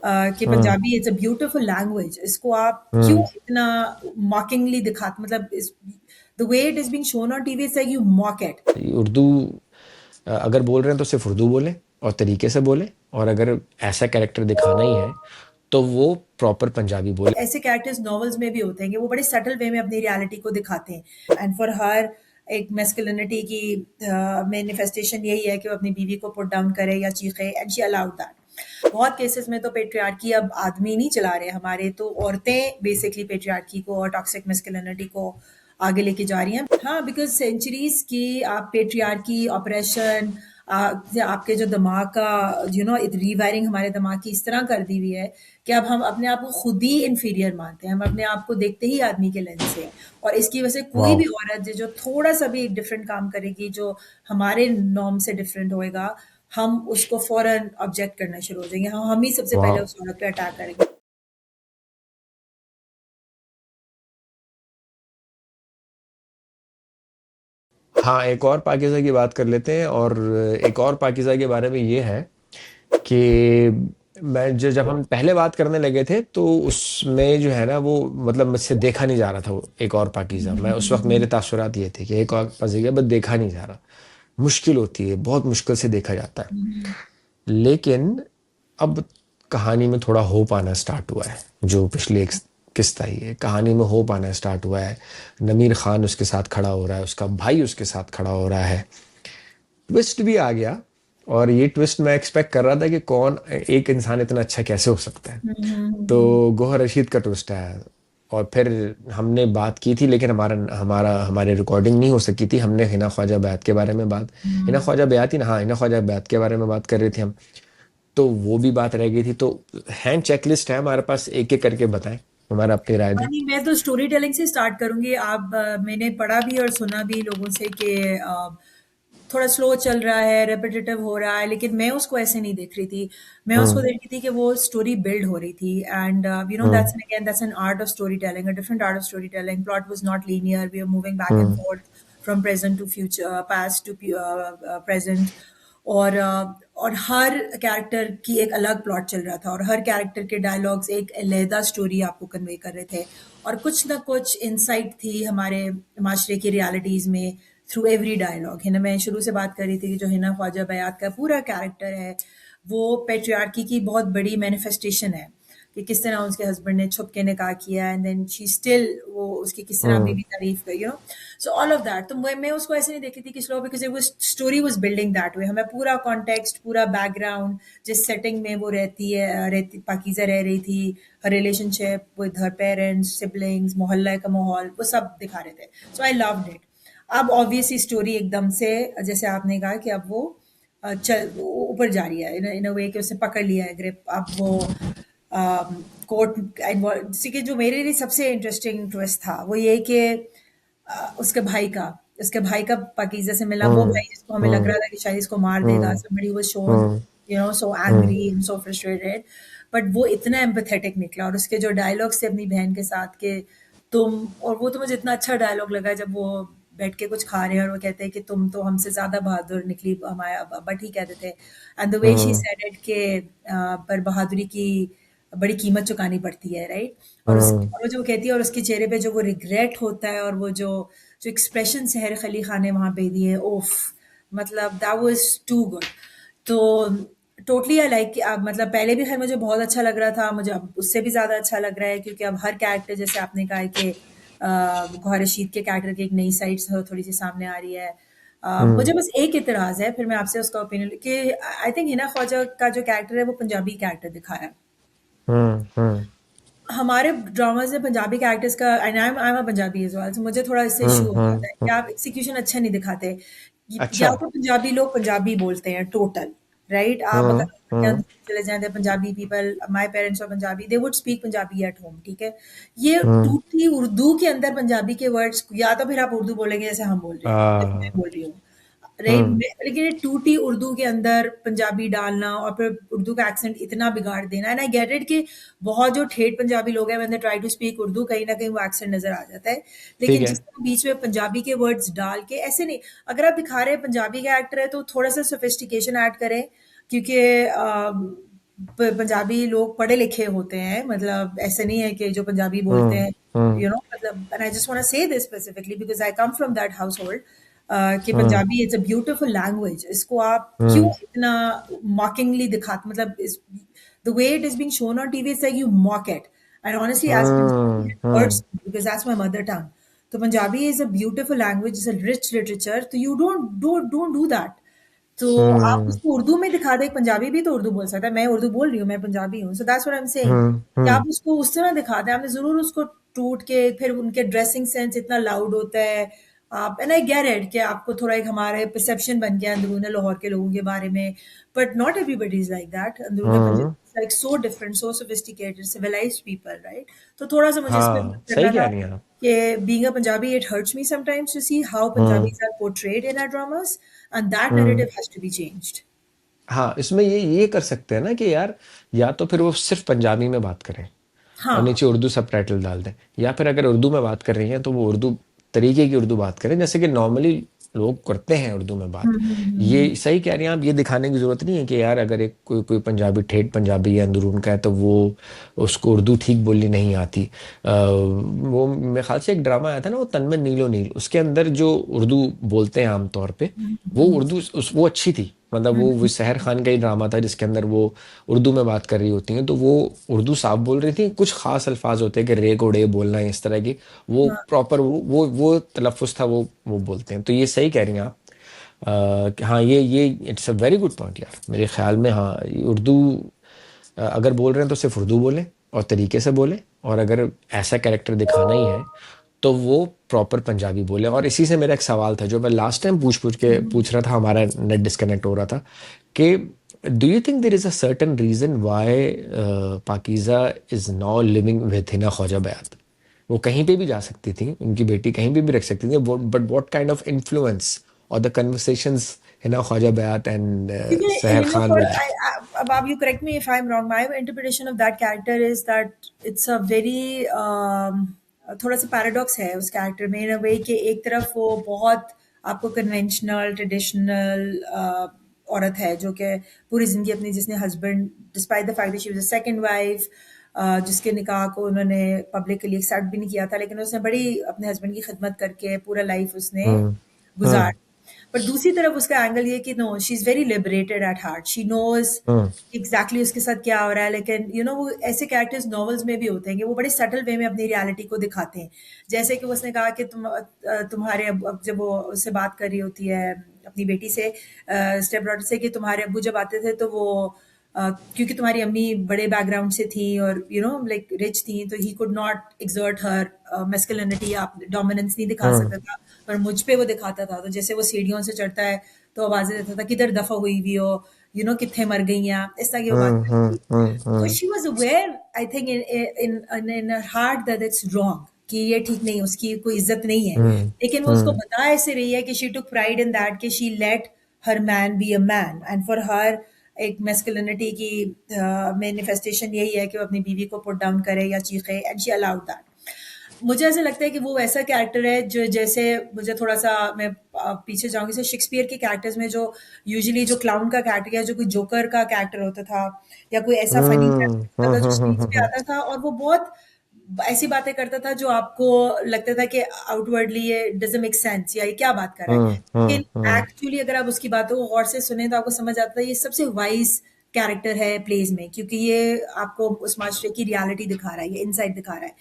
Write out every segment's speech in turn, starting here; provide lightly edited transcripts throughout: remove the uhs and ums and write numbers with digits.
कि hmm Punjabi it's a beautiful language, इसको आप क्यों हम्म इतना मॉकिंगली दिखाते, मतलब इस the way it is being shown on TV, it's like you mock it. Urdu अगर बोल रहे हैं तो सिर्फ उर्दू बोलें और तरीके से बोलें, और अगर ऐसा कैरेक्टर दिखाना ही है तो वो प्रॉपर पंजाबी बोले। ऐसे कैरेक्टर्स नॉवेल्स में भी होते हैं कि वो बड़े सटल वे में अपनी रियलिटी को दिखाते हैं, एंड फॉर हर एक मैस्कुलिनिटी की मैनिफेस्टेशन यही है कि वो अपनी बीवी को पुट डाउन करे या चीखे, एंड शी अलाउड दैट। बहुत केसेस में तो पेट्रियार्की अब आदमी नहीं चला रहे हमारे, तो औरतें बेसिकली पेट्रियार्की को और टॉक्सिक मैस्कुलिनिटी को आगे लेके जा रही हैं। हाँ, बिकॉज सेंचुरीज की आप पेट्रियार्की ऑपरेशन, आपके जो दिमाग का रीवायरिंग हमारे दिमाग की इस तरह कर दी हुई है कि अब हम अपने आप को खुद ही इन्फीरियर मानते हैं, हम अपने आप को देखते ही आदमी के लेंस से। और इसकी वजह से कोई वाह। भी औरत जो थोड़ा सा भी डिफरेंट काम करेगी, जो हमारे नॉर्म से डिफरेंट होएगा, हम उसको फौरन ऑब्जेक्ट करना शुरू हो जाएंगे, हम ही सबसे पहले वाह। उस औरत पे अटैक करेंगे। हाँ, एक और पाकिज़ा की बात कर लेते हैं, और एक और पाकिज़ा के बारे में ये है कि मैं जो जब हम पहले बात करने लगे थे तो उसमें जो है ना वो मतलब मुझसे देखा नहीं जा रहा था वो एक और पाकीज़ा। मैं उस वक्त मेरे तासुरात ये थे कि एक और पाकीज़ा बस देखा नहीं जा रहा, मुश्किल होती है, बहुत मुश्किल से देखा जाता है। लेकिन अब कहानी में थोड़ा होप आना स्टार्ट हुआ है। जो पिछली एक किस्त आई है, कहानी में होप आना स्टार्ट हुआ है। नमीर खान उसके साथ खड़ा हो रहा है, उसका भाई उसके साथ खड़ा हो रहा है, ट्विस्ट भी आ गया। और ये ट्विस्ट मैं एक्सपेक्ट कर रहा था कि कौन एक इंसान इतना अच्छा कैसे हो सकता है। तो गोहर रशीद का ट्विस्ट आया, और फिर हमने बात की थी, लेकिन हमारा हमारा हमारे रिकॉर्डिंग नहीं हो सकी थी। हमने हिना ख्वाजा बैत के बारे में बात, हिना ख्वाजा बैत ही ना, हाँ, हिना ख्वाजा बैत के बारे में बात कर रहे थे हम। तो वो भी बात रह गई थी। तो हैंड चेकलिस्ट है हमारे पास, एक एक करके बताएं, हमारा अपनी राय दें। हाँ, नहीं, मैं तो स्टोरी टेलिंग से स्टार्ट करूंगी। आप मैंने पढ़ा भी और सुना भी लोगों से कि थोड़ा स्लो चल रहा है, रेपिटेटिव हो रहा है, लेकिन मैं उसको ऐसे नहीं देख रही थी। मैं उसको हम्म देख रही थी कि वो स्टोरी बिल्ड हो रही थी, and hmm that's an art of story telling, a different art of story telling. Plot was not linear, we are moving back and hmm forth from present to future, past to present. और हर character की एक अलग plot चल रहा था, और हर कैरेक्टर के डायलॉग्स एक अलहदा स्टोरी आपको कन्वे कर रहे थे, और कुछ ना कुछ इंसाइट थी हमारे माशरे की रियलिटीज़ में थ्रू एवरी डायलॉग है ना। मैं शुरू से बात कर रही थी कि जो हिना ख्वाजा बयात का पूरा कैरेक्टर है, वो पेट्रियार्की की बहुत बड़ी मैनिफेस्टेशन है, कि किस तरह उसके हस्बैंड ने छुप के निकाह किया, एंड देन शी स्टिल, वो उसकी किस तरह हम्म बीवी तारीफ कर, सो ऑल ऑफ दैट। तो मैं उसको ऐसे नहीं देखी थी कि स्लो, बिकॉज वो story was building that way, हमें पूरा कॉन्टेक्स्ट, पूरा बैकग्राउंड, जिस सेटिंग में वो रहती पाकीज़ा रह रही थी, her relationship with her parents, siblings, मोहल्ला का माहौल, वो सब दिखा रहे थे। So I loved it. अब ऑब्वियसली स्टोरी एकदम से, जैसे आपने कहा कि अब वो चल वो ऊपर जा रही है इन अ वे कि उसने पकड़ लिया है ग्रिप। अब वो कोर्ट इन्वॉल्व, कि जो मेरे लिए सबसे इंटरेस्टिंग ट्विस्ट था वो ये कि उसके भाई का पाकीज़ा से मिला, वो हम्म भाई जिसको हमें लग हम्म रहा था कि शायद इसको मार देगा, हम्म somebody was shown hmm so hmm angry and so frustrated, but वो इतना एम्पैथेटिक निकला, और उसके जो डायलॉग्स थे अपनी बहन के साथ के तुम, और वो तो मुझे इतना अच्छा डायलॉग लगा जब वो बैठ के कुछ खा रहे हैं और वो कहते हैं कि तुम तो हमसे ज़्यादा बहादुर निकली, हमारा बट ही कहते थे, and the way she hmm said it के पर बहादुरी की बड़ी कीमत चुकानी पड़ती है, राइट? हम्म और वो जो कहती है, और उसके चेहरे पे जो वो रिग्रेट होता है, और वो जो जो एक्सप्रेशन सहर खली खान ने वहाँ पे दिए, ओफ, मतलब दैट वाज टू गुड। तो टोटली आई लाइक, मतलब पहले भी खैर मुझे बहुत अच्छा लग रहा था, मुझे अब उससे भी ज़्यादा अच्छा लग रहा है, क्योंकि अब हर कैरेक्टर, जैसे आपने कहा है कि गौहर रशीद के कैरेक्टर की एक नई साइड थोड़ी सी सामने आ रही है। मुझे हम्म बस एक इतराज़ है, फिर मैं आपसे उसका ओपिनियन कि आई थिंक हिना ख्वाजा का जो कैरेक्टर है वो पंजाबी कैरेक्टर दिखाया है। हम्म हमारे ड्रामास में पंजाबी कैरेक्टर्स का, and I am a Punjabi as well, so मुझे थोड़ा इससे इश्यू हो जाता है कि हम्म। आप एक्जीक्यूशन अच्छा नहीं दिखाते। अच्छा। या तो पंजाबी लोग पंजाबी बोलते हैं टोटल, राइट? आप हम्म अगर हम्म चले जाएँ, the Punjabi people, my parents are Punjabi, they would speak Punjabi at home, ठीक है? ये हम्म टूटी उर्दू के अंदर पंजाबी के वर्ड्स, या तो फिर आप उर्दू बोलेंगे जैसे हम बोल रहे हैं, जैसे मैं आ, बोल रही हूँ, राइट? हम्म लेकिन ये टूटी उर्दू के अंदर पंजाबी डालना और फिर उर्दू का एक्सेंट इतना बिगाड़ देना, एंड आई गेट इट कि बहुत जो ठेठ पंजाबी लोग हैं, when they try to speak Urdu, कहीं ना कहीं वो एक्सेंट नजर आ जाता है। ठीक लेकिन है। जिस तरह बीच में पंजाबी के वर्ड्स डाल के, ऐसे नहीं, अगर आप दिखा रहे हैं पंजाबी का एक्टर है तो थोड़ा सा सोफिस्टिकेशन ऐड करें, क्योंकि पंजाबी लोग पढ़े लिखे होते हैं, मतलब ऐसे नहीं है कि जो पंजाबी बोलते हम्म हैं, हम्म मतलब, and I just want to say this specifically because I come from that household कि hmm Punjabi it's a beautiful language. इसको आप क्यों हम्म इतना मॉकिंगली दिखाते, मतलब इस the way it is being shown on TV, it's like you mock it, and honestly as hmm Punjabi it hmm hurts because that's my mother tongue. तो Punjabi is a beautiful language, is a rich literature, तो you don't do that. तो आप हम्म उसको उर्दू में दिखा दें, पंजाबी भी तो उर्दू बोल सकता है, मैं उर्दू बोल रही हूँ, मैं पंजाबी हूँ, so that's what I am saying कि आप हम्म उसको उस तरह दिखा दें। आपने ज़रूर उसको टूट के, फिर उनके ड्रेसिंग सेंस इतना लाउड होता है, आप, एंड आई गेट इट कि आपको थोड़ा एक हमारे परसेप्शन बन गया अंदरून लाहौर के लोगों के बारे में, but not everybody is like that. अंदरून hmm Punjab like so different, so sophisticated, civilised people, right? तो थोड़ा सा मुझे इसमें हाँ बात सही करना कह था रही हैं आप। कि being a Punjabi, it hurts me sometimes to see how hmm Punjabis are portrayed in our dramas, and that hmm narrative has to be changed. हाँ, इसमें ये कर सकते हैं ना कि यार, या तो फिर वो सिर्फ पंजाबी में बात करें और हाँ। नीचे उर्दू सबटाइटल डाल दें, या फिर अगर उर्दू में बात कर रही हैं तो वो उर्दू तरीके की उर्दू बात करें जैसे कि नॉर्मली लोग करते हैं उर्दू में बात। ये सही कह रही हैं आप, ये दिखाने की ज़रूरत नहीं है कि यार अगर एक कोई कोई पंजाबी ठेठ पंजाबी या अंदरून का है तो वो उसको उर्दू ठीक बोलनी नहीं आती। वो मेरे ख्याल से एक ड्रामा आया था ना, वो तन में नीलो नील, उसके अंदर जो उर्दू बोलते हैं आम तौर पे, वो उर्दू वो अच्छी थी। मतलब वो सहर खान का ही ड्रामा था जिसके अंदर वो उर्दू में बात कर रही होती हैं तो वो उर्दू साफ बोल रही थी, कुछ खास अल्फाज होते हैं कि रे को डे बोलना है इस तरह की, वो हाँ, प्रॉपर वो तलफ़ुज़ था, वो बोलते हैं। तो ये सही कह रही हैं आप। कि हाँ, ये it's a very good point यार, मेरे ख्याल में हाँ, ये उर्दू अगर बोल रहे हैं तो सिर्फ उर्दू बोलें और तरीके से बोलें, और अगर ऐसा कैरेक्टर दिखाना ही है तो वो प्रॉपर पंजाबी बोले। और इसी से मेरा एक सवाल था जो मैं लास्ट टाइम पूछ रहा था, हमारा नेट डिस्कनेक्ट हो रहा था, कि do you think there is a certain reason why Pakeezah is now living with Hina Khwaja Bayat? वो कहीं पे भी जा सकती थी, उनकी बेटी कहीं पे भी रख सकती थी, but what kind of influence और the conversations Hina Khwaja Bayat and because Sehar Hina Khan for with? Abab, you correct me if I'm wrong. My interpretation of that character is that it's a very थोड़ा सा पैराडॉक्स है उस कैरेक्टर में, इन अ वे कि एक तरफ वो बहुत आपको कन्वेंशनल ट्रेडिशनल औरत है जो कि पूरी जिंदगी अपनी, जिसने husband, despite the fact that she was a second wife, जिसके निकाह को उन्होंने पब्लिकली एक्सेप्ट भी नहीं किया था, लेकिन उसने बड़ी अपने हस्बैंड की खिदमत करके पूरा लाइफ उसने हम्म गुजार। हम्म पर दूसरी तरफ उसका एंगल ये कि no, she is very liberated at heart, she knows hmm exactly उसके साथ क्या हो रहा है, लेकिन वो ऐसे कैरेक्टर्स नॉवेल्स में भी होते हैं कि वो बड़े सटल वे में अपनी रियलिटी को दिखाते हैं। जैसे कि उसने कहा कि तुम्हारे अब जब वो उससे बात कर रही होती है अपनी बेटी से, स्टेप डॉटर से, कि तुम्हारे अब्बू जब आते थे तो वो क्योंकि तुम्हारी अम्मी बड़े बैकग्राउंड से थी और लाइक रिच थी, तो he could not exert her masculinity, आप डोमिनेंस नहीं दिखा हम्म सकता था, पर मुझ पे वो दिखाता था। तो जैसे वो सीढ़ियों से चढ़ता है तो आवाजें देता था, किधर दफा हुई हुई हो, कितने मर गई हैं आप, इस तरह की वो बात करती थी। तो she was aware, I think, in heart that it's wrong, कि ये ठीक नहीं, उसकी कोई इज्जत नहीं है, हम्म लेकिन वो उसको हम्म बता ऐसे रही है कि she took pride in that, कि she let her man be a man, and for her एक मैस्कुलिनिटी की मैनिफेस्टेशन यही है कि वो अपनी बीवी को पुट डाउन करे या चीखे, एंड शी अलाउड दैट। मुझे ऐसा लगता है कि वो ऐसा कैरेक्टर है जो, जैसे मुझे थोड़ा सा, मैं पीछे जाऊंगी, जैसे शेक्सपियर के कैरेक्टर्स में जो यूजुअली जो क्लाउन का कैरेक्टर या जो कोई जोकर का कैरेक्टर होता था, या कोई ऐसा फनी कैरेक्टर होता था जो स्टेज पे आता था और वो बहुत ऐसी बातें करता था जो आपको लगता था कि आउटवर्डली ये डजंट मेक सेंस, या ये क्या बात कर रहा है, लेकिन एक्चुअली अगर आप उसकी बातों को गौर से सुने तो आपको समझ आता है ये सबसे वाइज कैरेक्टर है प्लेज में, क्योंकि ये आपको उस माशरे की रियलिटी दिखा रहा है, ये इनसाइट दिखा रहा है।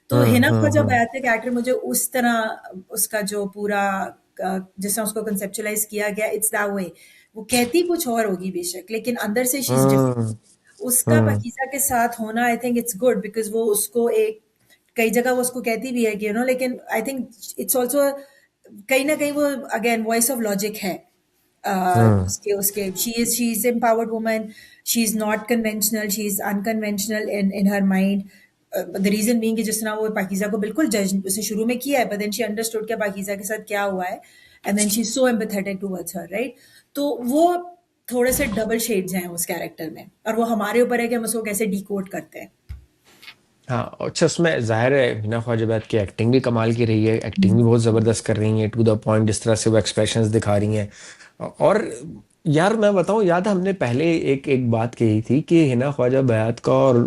तो हिना ख्वाजा बयात का कैरेक्टर मुझे उस तरह, उसका जो पूरा जिस तरह उसको कंसेप्चुलाइज किया गया, इट्स दैट वे। वो कहती कुछ और होगी बेशक, लेकिन अंदर से शी इज डिफरेंट। उसका हम्म पाकीज़ा के साथ होना, I think it's good, because वो उसको एक, कई जगह वो उसको कहती भी है कि लेकिन आई थिंक इट्स ऑल्सो कहीं ना कहीं वो अगेन वॉइस ऑफ लॉजिक है। उसके उसके she is empowered woman, she is not conventional, she is unconventional in her mind. The reason being कि जिस तरह वो पाकीज़ा को बिल्कुल जज उसने शुरू में किया है, बट देन शी अंडरस्टूड कि पाकीज़ा के साथ क्या हुआ है, and then she is so empathetic towards her, right? तो वो थोड़े से डबल शेड्स हैं उस कैरेक्टर में, और वो हमारे ऊपर है कि हम उसको कैसे डिकोड करते हैं। हाँ, अच्छा, उसमें ज़ाहिर है हिना ख्वाजा की एक्टिंग भी कमाल की रही है, एक्टिंग भी बहुत ज़बरदस्त कर रही हैं, टू द पॉइंट जिस तरह से वो एक्सप्रेशंस दिखा रही हैं। और यार मैं बताऊं, याद है हमने पहले एक एक बात कही थी कि हिना ख्वाजा बयात का और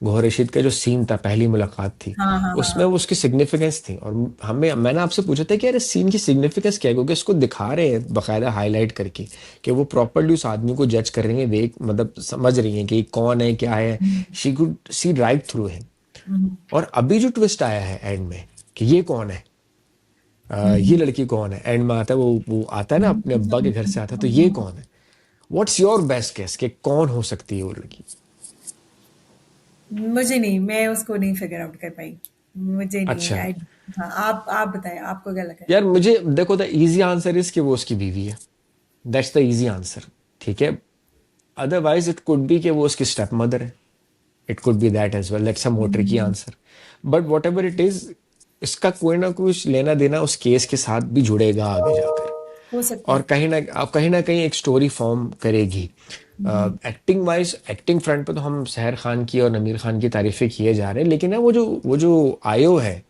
गौहर रशीद का जो सीन था, पहली मुलाकात थी, हाँ हाँ हाँ उसमें वो उसकी सिग्निफिकेंस थी। और हमें मैंने आपसे पूछा था कि यार इस सीन की सिग्निफिकेंस क्या है, क्योंकि इसको दिखा रहे हैं बकायदा हाईलाइट करके कि वो प्रॉपरली उस आदमी को जज कर रही है, वे मतलब समझ रही हैं कि कौन है क्या है। She could see right through him. Hmm, और अभी जो ट्विस्ट आया है एंड में कि ये कौन है, ये हम्म, लड़की कौन है, एंड में आता है वो आता है ना, हम्म, अपने अब्बा के घर से आता है, तो ये कौन है। व्हाट्स योर बेस्ट गेस कि कौन हो सकती है वो लड़की। मुझे नहीं, मैं उसको नहीं फिगर आउट कर पाई। मुझे नहीं अच्छा। आई। हाँ, आप बताएं, आपको क्या लगा? यार मुझे देखो, द इजी आंसर इज कि वो उसकी बीवी है। That's the easy answer. ठीक है। अदरवाइज इट कुड बी कि वो उसकी स्टेप मदर है। It could be that as well, that's a मोटर की hmm, answer. But whatever it is, इसका कोई ना कुछ लेना देना उस केस के साथ भी जुड़ेगा आगे जाकर। हो सकता और है। कहीं ना कहीं एक स्टोरी फॉर्म करेगी। हम्म, एक्टिंग वाइज, एक्टिंग फ्रंट पे तो हम सहर खान की और नमीर खान की तारीफें किए जा रहे हैं, लेकिन ना वो जो आयो है,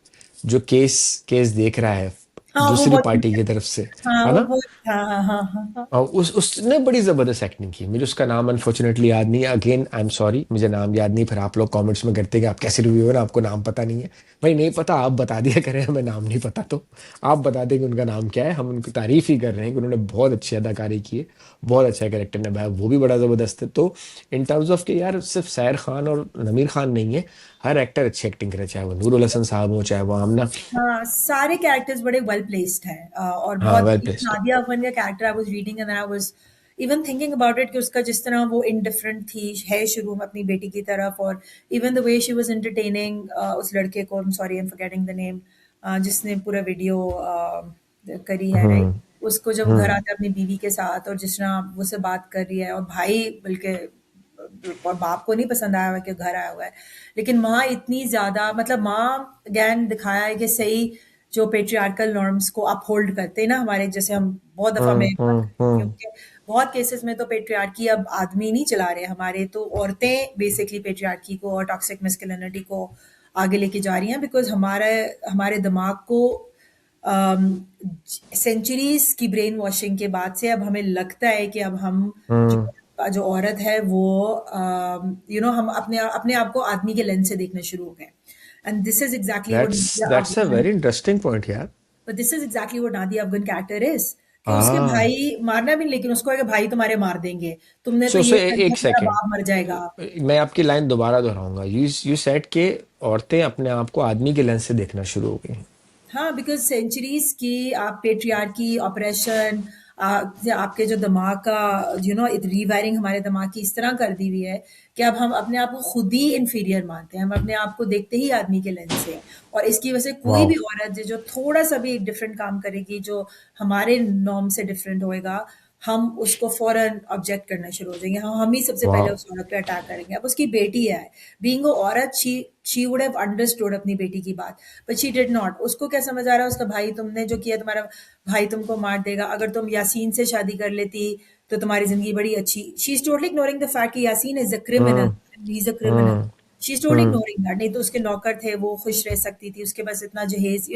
जो केस केस देख रहा है हाँ, वो दूसरी बहुत, पार्टी की तरफ से, हाँ है वो ना। बहुत, हाँ हाँ हाँ हाँ हाँ। और उसने बड़ी जबरदस्त एक्टिंग की। मुझे उसका नाम अनफॉर्चुनेटली याद नहीं है, अगेन आई एम सॉरी, मुझे नाम याद नहीं। फिर आप लोग कमेंट्स में करते हैं कि आप कैसे रिव्यूअर, आपको नाम पता नहीं है। भाई नहीं पता, आप बता दिया करें, हमें नाम नहीं पता तो आप बता दें कि उनका नाम क्या है। हम उनकी तारीफ ही कर रहे हैं कि उन्होंने बहुत अच्छी अदाकारी की है, बहुत अच्छा कैरेक्टर निभाया, वो भी बड़ा जबरदस्त है। तो इन टर्म्स ऑफ कि यार सिर्फ सैर खान और नमीर खान नहीं है, हर एक्टर अच्छी एक्टिंग करे, चाहे वो नूरुल हसन साहब हो, चाहे वो आमना। हाँ, सारे कैरेक्टर्स बड़े वेल प्लेस्ड हैं, और हाँ, बहुत वेल प्लेस्ड। नादिया अफन का character I was reading and I was even thinking about it कि उसका जिस तरह वो इनडिफरेंट थी है शुरू में अपनी बेटी की तरफ, और even the way she was entertaining उस लड़के को, I am sorry I am forgetting the name, जिसने पूरा वीडियो करी है, राइट? हम्म। उसको जब वो घर हम्म। आता है अपनी बीवी के साथ और जिस तरह वो से बात कर रही है, और भाई बल्कि और बाप को नहीं पसंद आया हुआ कि घर आया हुआ है, लेकिन माँ इतनी ज्यादा, मतलब माँ अगेन दिखाया है कि सही जो पेट्रियार्कल नॉर्म्स को अपहोल्ड करते हैं ना हमारे, जैसे हम बहुत दफा मैं बात करती हूँ कि बहुत केसेस में तो पेट्रियार्की अब आदमी नहीं चला रहे हमारे, तो औरतें बेसिकली पेट्रियार्की को और टॉक्सिक मैस्कुलिनिटी को आगे लेके जा रही हैं, बिकॉज हमारे हमारे दिमाग को सेंचुरीज की ब्रेन वॉशिंग के बाद से अब हमें लगता है कि अब हम जो हम्म। जो औरत है वो हम अपने अपने आप को आदमी के लेंस से देखना शुरू हो गए, and this is exactly what Nadia that's a Afghan, very interesting point यार। but this is exactly what Nadia Afghan character is, कि उसके हाँ। भाई मारना भी नहीं, लेकिन उसको है कि भाई तुम्हारे मार देंगे, तुमने तो सो ये कर दिया, एक तुम्हारा सेकेंड, बाप मर जाएगा। मैं आपकी लाइन दोबारा दोहराऊंगा। यू सेड के औरतें अपने आप को आदमी के लेंस से देखना शुरू हो गई। हाँ, बिकॉज सेंचुरीज की आप पेट्रियार्की ऑपरेशन, आपके जो दिमाग का रीवायरिंग हमारे दिमाग की इस तरह कर दी हुई है कि अब हम अपने आप को खुद ही इन्फीरियर मानते हैं, हम अपने आप को देखते ही आदमी के लेंस से, और इसकी वजह से कोई वाह। भी औरत जो थोड़ा सा भी डिफरेंट काम करेगी, जो हमारे नॉर्म से डिफरेंट होएगा, हम उसको फौरन ऑब्जेक्ट करना शुरू हो जाएंगे, हम ही सबसे पहले वाह। उस औरत पे अटैक करेंगे। अब उसकी बेटी है, बीइंग अ औरत, शी वुड हैव अंडरस्टूड अपनी बेटी की बात, बट शी डिड नॉट। उसको क्या समझ आ रहा है, उसका भाई, तुमने जो किया तुम्हारा भाई तुमको मार देगा, अगर तुम यासीन से शादी कर लेती तो तुम्हारी जिंदगी बड़ी अच्छी। She is totally ignoring the fact कि Yasin is a criminal, hmm. He is a criminal. Hmm. She is totally hmm. Ignoring that, नहीं तो उसके नौकर थे, वो खुश रह सकती थी, उसके पास इतना जहेज,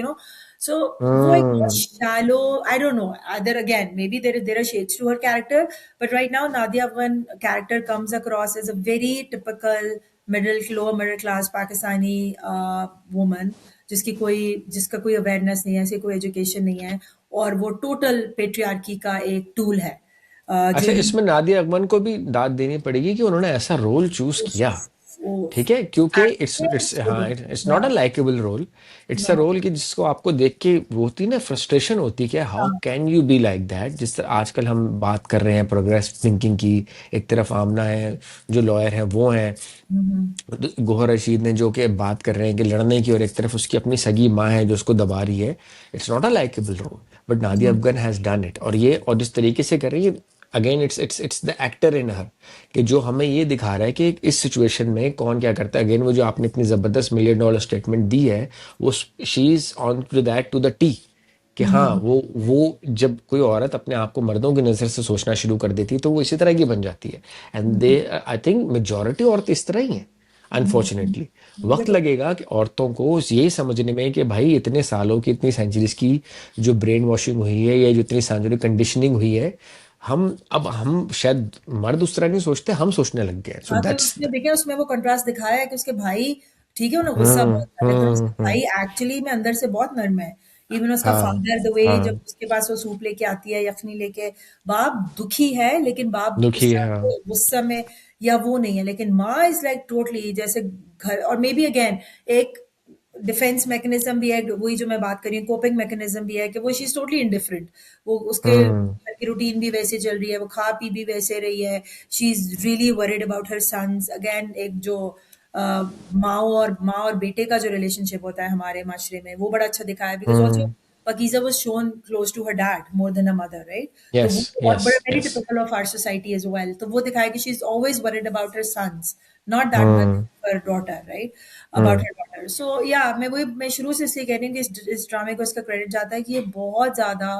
सो वो एक बहुत hmm. Shallow, I don't know, other again maybe there are shades to her character, but right now Nadia Afghan character comes across as a very typical lower middle class Pakistani woman, जिसका कोई अवेयरनेस नहीं है, ऐसी कोई एजुकेशन नहीं है, और वो टोटल पेट्रियार्की का एक टूल है, जो अच्छा, इसमें नादिया अगमन को भी दाद देनी पड़ेगी कि उन्होंने ऐसा रोल चूज किया। ठीक है, क्योंकि इट्स हाँ, it's not a likeable role. It's a role कि जिसको आपको देख के वो होती है ना, फ्रस्ट्रेशन होती है कि how can you be like that. जिस तरह आजकल हम बात कर रहे हैं प्रोग्रेस थिंकिंग की, एक तरफ आमना है जो लॉयर है वो है, गोहर रशीद ने जो कि बात कर रहे हैं कि लड़ने की, और एक तरफ उसकी अपनी सगी माँ है जो उसको दबा रही है। It's not a likeable role, but Nadia Afghan has done it. और जिस तरीके से कर रही है, again it's the actor in her, कि जो हमें ये दिखा रहा है कि इस सिचुएशन में कौन क्या करता है। अगेन वो जो आपने इतनी जबरदस्त $1 million स्टेटमेंट दी है, वो she is on to that to the T, कि हाँ वो जब कोई औरत अपने आप को मर्दों की नज़र से सोचना शुरू कर देती है तो वो इसी तरह की बन जाती है। And they, I think majority औरत इस तरह ही हैं अनफॉर्चुनेटली। वक्त लगेगा कि औरतों को यही समझने में कि भाई इतने सालों की, इतनी सेंचुरीज की जो ब्रेन वॉशिंग हुई है, या जो इतनी सालों कंडीशनिंग हुई है, हम शायद मर्द उस तरह नहीं सोचते, हम सोचने लग गए, सो हाँ, तो दैट्स। उसमें देखें, उसमें वो कंट्रास्ट दिखाया है कि उसके भाई, ठीक है, उन्हें गुस्सा हम्म बहुत था, लेकिन उसके हम्म। भाई एक्चुअली में अंदर से बहुत नर्म है। इवन उसका हाँ फादर, द वे जब हाँ। उसके पास वो सूप लेके आती है, यखनी लेके, बाप दुखी है, लेकिन बाप दुखी है, हाँ। उस समय या वो नहीं है, लेकिन माँ इज लाइक टोटली जैसे घर, और मे बी अगेन एक डिफेंस मैकेनिज्म भी है, वही जो मैं बात कर रही हूँ, कोपिंग मैकेनिज्म भी है कि वो शी इज टोटली इंडिफरेंट। वो उसके हम्म घर की रूटीन भी वैसे चल रही है, वो खा पी भी वैसे रही है। She is really worried about her sons. Again एक जो माँ और बेटे का जो रिलेशनशिप होता है हमारे माशरे में, वो बड़ा अच्छा दिखाया है, because also hmm. Pakiza was shown close to her dad more than her mother, right? तो यस वो और यस बड़ा very yes. typical of our society as well. तो वो दिखाया कि she is always worried about her sons, not that much hmm her daughter, right? About hmm her daughter. So yeah, मैं शुरू से इसलिए कह रही हूँ कि इस ड्रामे को इसका क्रेडिट जाता है कि ये बहुत ज्यादा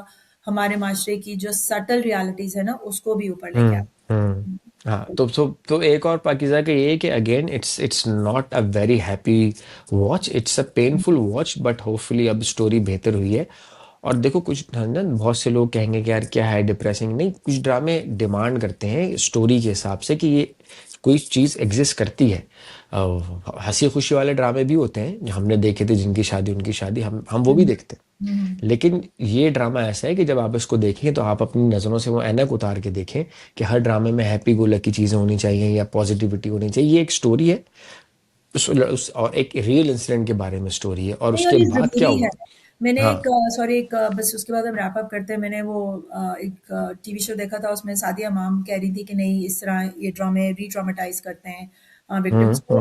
हमारे माशरे की जो सटल रियलिटीज है ना, उसको भी ऊपर लेके हम्म। आता हाँ, है। तो एक और पाकिज़ा का ये है कि again it's not a very happy watch, it's a painful watch, but hopefully अब स्टोरी बेहतर हुई है। और देखो कुछ ना, बहुत से लोग कहेंगे कि यार क्या है डिप्रेसिंग, नहीं, कुछ ड्रामे डिमांड करते हैं स्टोरी के हिसाब से कि ये कोई चीज़ एग्जिस्ट करती है। हंसी खुशी वाले ड्रामे भी होते हैं जो हमने देखे थे, जिनकी शादी उनकी शादी, हम वो भी हम्म, देखते हैं। हम्म, लेकिन ये ड्रामा ऐसा है कि जब आप इसको देखें तो आप अपनी नज़रों से वो ऐनक उतार के देखें कि हर ड्रामे में हैप्पी गो लकी चीज़ें होनी चाहिए या पॉजिटिविटी होनी चाहिए। ये एक स्टोरी है, और एक रियल इंसिडेंट के बारे में स्टोरी है, और नहीं, और उसके ये बाद क्या ज़रूरी है। हुआ। मैंने हाँ। एक सॉरी एक बस उसके बाद हम रैप अप करते हैं। मैंने वो एक टीवी शो देखा था, उसमें सादिया इमाम कह रही थी कि नहीं, इस तरह ये ड्रामे री-ट्रॉमेटाइज़ करते हैं विक्टिम्स को।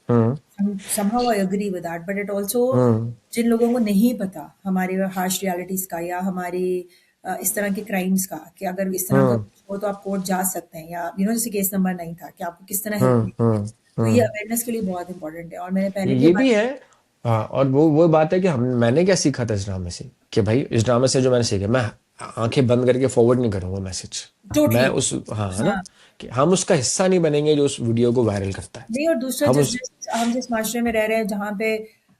हम्म हम्म somehow I agree with that, but it also हम्म जिन लोगों को नहीं पता हमारे हार्श रियलिटीज़ का या हमारी इस तरह के क्राइम्स का, कि अगर इस तरह का हम्म कुछ हो तो आप कोर्ट जा सकते हैं, या जैसे केस नंबर 9 था कि आपको किस तरह हेल्प हम्म मिलती है। हम्म तो ये हम्म। अवेयरनेस के लिए बहुत इंपॉर्टेंट है, और मैंने पहले भी ये ये बात भी है। हाँ, और वो बात है कि हम मैंने क्या सीखा था इस ड्रामे से, कि भाई इस ड्रामे से जो मैंने सीखा, मैं आंखें बंद करके फॉरवर्ड नहीं करूंगा मैसेज। मैं टोटली। उस, हाँ, है ना, हाँ, कि हम उसका हिस्सा नहीं बनेंगे जो उस वीडियो को वायरल करता है। नहीं, और दूसरा हम जिस उस, जिस हम जिस माशरे में रह रहे हैं, जहाँ पे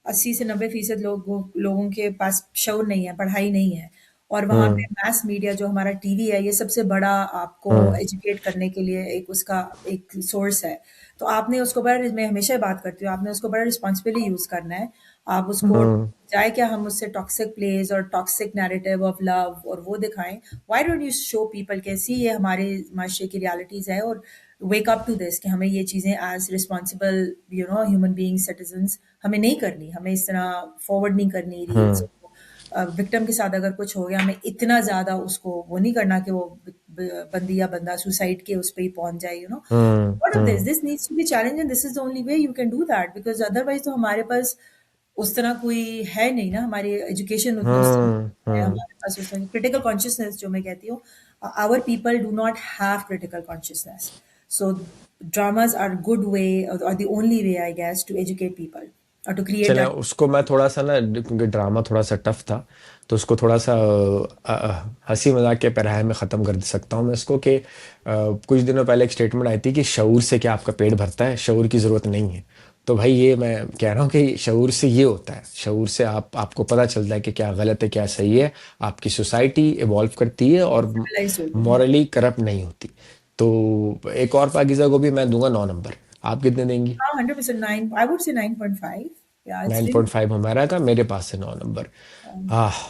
80 से 90% लोगों के पास शऊर नहीं है, पढ़ाई नहीं है, और वहाँ पे हम्म मास मीडिया जो हमारा टीवी है, ये सबसे बड़ा आपको हम्म एजुकेट करने के लिए एक उसका एक सोर्स है। तो आपने उसको बड़ा, मैं हमेशा ये बात करती हूँ, आपने उसको बड़ा रिस्पॉन्सिबली यूज़ करना है। आप उसको, हम्म चाहे क्या हम उससे टॉक्सिक प्लेस और टॉक्सिक नैरेटिव ऑफ लव और वो दिखाएं, why don't you show people कैसी ये हमारे माशरे की रियलिटीज़ है, और वेक अप टू दिस कि हमें ये चीज़ें as responsible human being citizens हमें नहीं करनी, हमें इस तरह फॉरवर्ड नहीं करनी रील्स। हम्म विक्टिम के साथ अगर कुछ हो गया, हमें इतना ज़्यादा उसको वो नहीं करना कि वो बंदी या बंदा सुसाइड के उस पर ही पहुंच जाए, What of this? Hmm This needs to be challenged, and this is the only way you can do that, because otherwise तो हमारे पास उस तरह कोई है नहीं ना, हमारी एजुकेशन उस तरह है, हम्म। हमारे पास उस तरह क्रिटिकल कॉन्शियसनेस जो मैं कहती हूँ, our people do not have critical consciousness. So dramas are good way, or the only way, I guess, to educate people or to create चले, that. उसको मैं थोड़ा सा ना, क्योंकि ड्रामा थोड़ा सा टफ था, तो उसको थोड़ा सा हंसी मजाक के पैराहे में ख़त्म कर सकता हूँ मैं इसको, कि कुछ दिनों पहले एक स्टेटमेंट आई थी कि शऊर से क्या आपका पेट भरता है, शऊर की ज़रूरत नहीं है। तो भाई ये मैं कह रहा हूँ कि शऊर से ये होता है, शऊर से आपको पता चलता है कि क्या गलत है क्या सही है, आपकी सोसाइटी इवॉल्व करती है और Civilized होती है। मॉरली करप्ट नहीं होती। तो एक और पाकिज़ा को भी मैं दूंगा 9 नंबर। आप कितने देंगी? हाँ, 100% 9, I would say 9.5. Yeah, it's really 9.5 हमारा का, मेरे पास से 9 नंबर। आह।